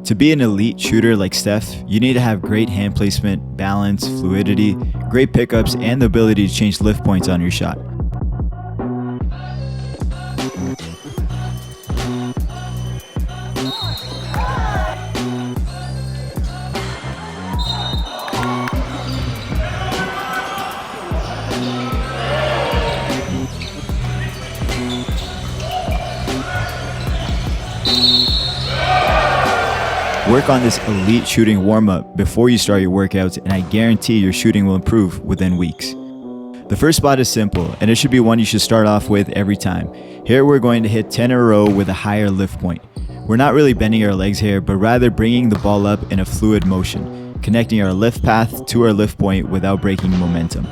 To be an elite shooter like Steph, you need to have great hand placement, balance, fluidity, great pickups, and the ability to change lift points on your shot. Work on this elite shooting warm-up before you start your workouts, and I guarantee your shooting will improve within weeks. The first spot is simple, and it should be one you should start off with every time. Here we're going to hit 10 in a row with a higher lift point. We're not really bending our legs here, but rather bringing the ball up in a fluid motion, connecting our lift path to our lift point without breaking momentum.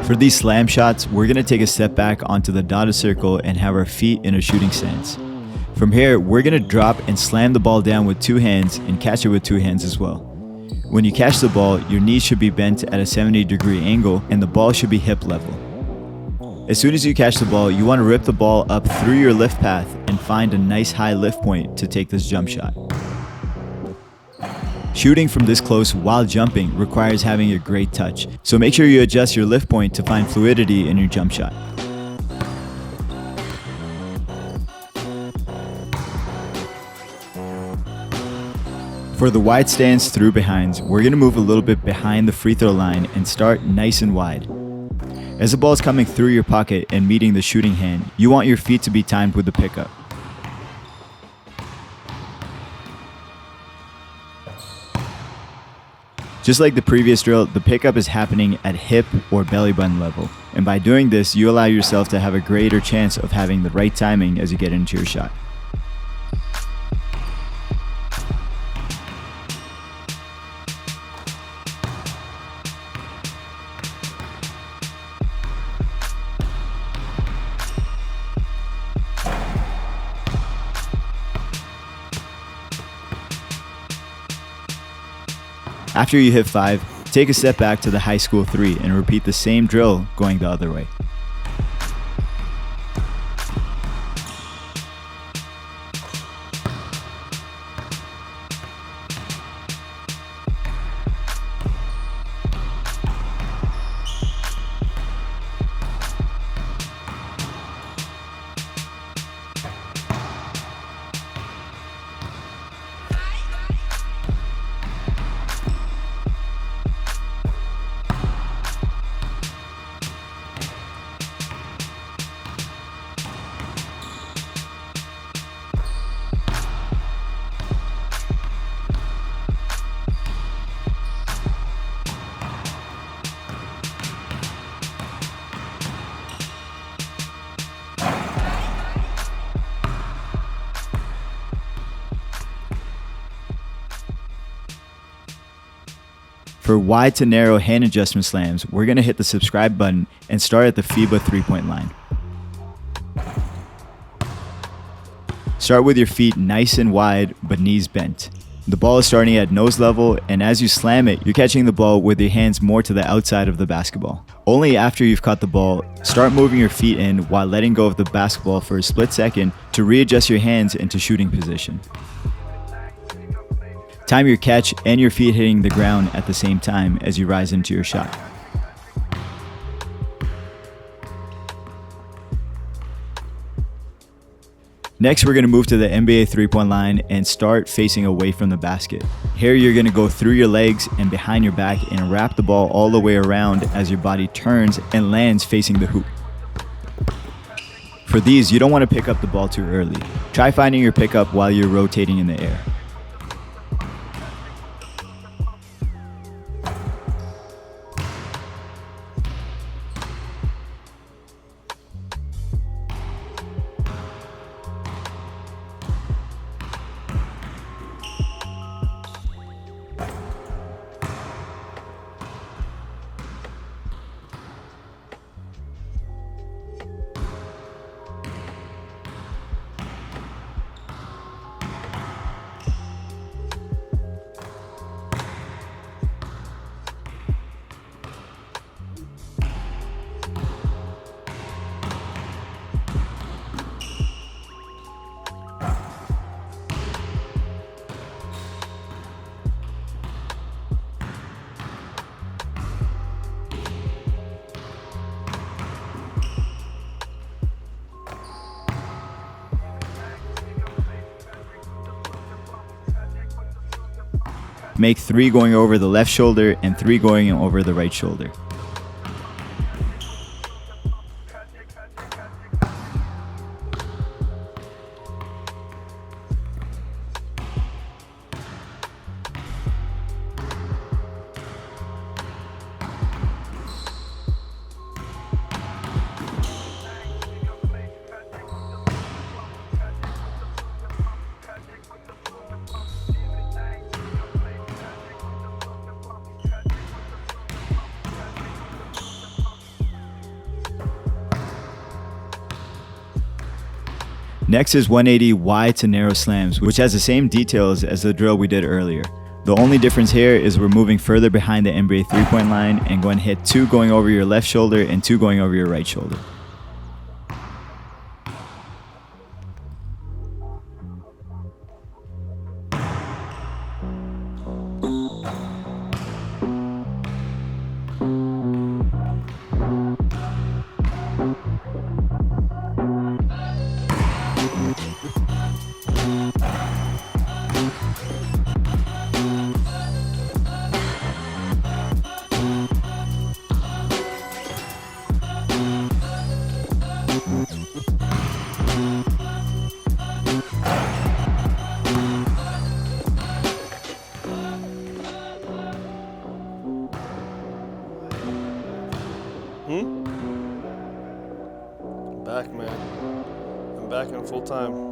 For these slam shots, we're going to take a step back onto the dotted circle and have our feet in a shooting stance. From here, we're going to drop and slam the ball down with two hands and catch it with two hands as well. When you catch the ball, your knees should be bent at a 70-degree angle and the ball should be hip level. As soon as you catch the ball, you want to rip the ball up through your lift path and find a nice high lift point to take this jump shot. Shooting from this close while jumping requires having a great touch, so make sure you adjust your lift point to find fluidity in your jump shot. For the wide stance through behinds, we're going to move a little bit behind the free throw line and start nice and wide. As the ball is coming through your pocket and meeting the shooting hand, you want your feet to be timed with the pickup. Just like the previous drill, the pickup is happening at hip or belly button level. And by doing this, you allow yourself to have a greater chance of having the right timing as you get into your shot. After you hit 5, take a step back to the high school 3 and repeat the same drill going the other way. For wide to narrow hand adjustment slams, we're going to hit the subscribe button and start at the FIBA 3-point line. Start with your feet nice and wide but knees bent. The ball is starting at nose level, and as you slam it, you're catching the ball with your hands more to the outside of the basketball. Only after you've caught the ball, start moving your feet in while letting go of the basketball for a split second to readjust your hands into shooting position. Time your catch and your feet hitting the ground at the same time as you rise into your shot. Next, we're going to move to the NBA 3-point line and start facing away from the basket. Here, you're going to go through your legs and behind your back and wrap the ball all the way around as your body turns and lands facing the hoop. For these, you don't want to pick up the ball too early. Try finding your pickup while you're rotating in the air. Make 3 going over the left shoulder and 3 going over the right shoulder. Next is 180 wide to narrow slams, which has the same details as the drill we did earlier. The only difference here is we're moving further behind the NBA 3-point line and going to hit 2 going over your left shoulder and 2 going over your right shoulder. Back, man. I'm back in full time.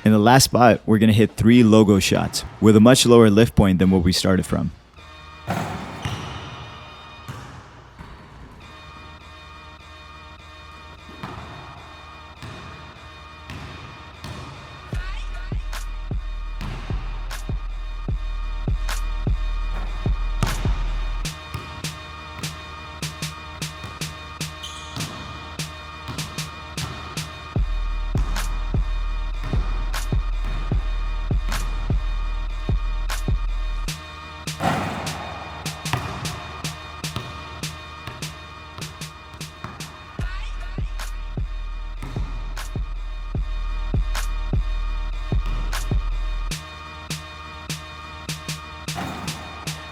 In the last spot, we're going to hit 3 logo shots with a much lower lift point than what we started from.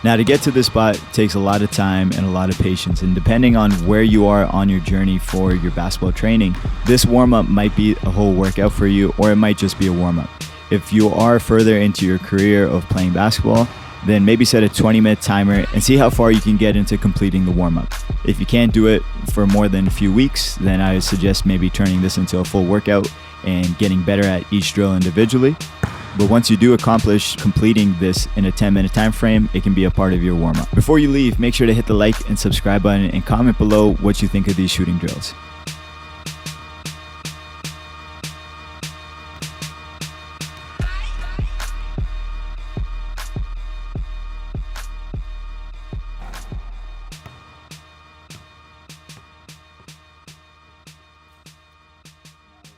Now, to get to this spot takes a lot of time and a lot of patience, and depending on where you are on your journey for your basketball training, this warm-up might be a whole workout for you, or it might just be a warm-up. If you are further into your career of playing basketball, then maybe set a 20-minute timer and see how far you can get into completing the warm-up. If you can't do it for more than a few weeks, then I would suggest maybe turning this into a full workout and getting better at each drill individually. But once you do accomplish completing this in a 10-minute time frame, it can be a part of your warm-up. Before you leave, make sure to hit the like and subscribe button and comment below what you think of these shooting drills.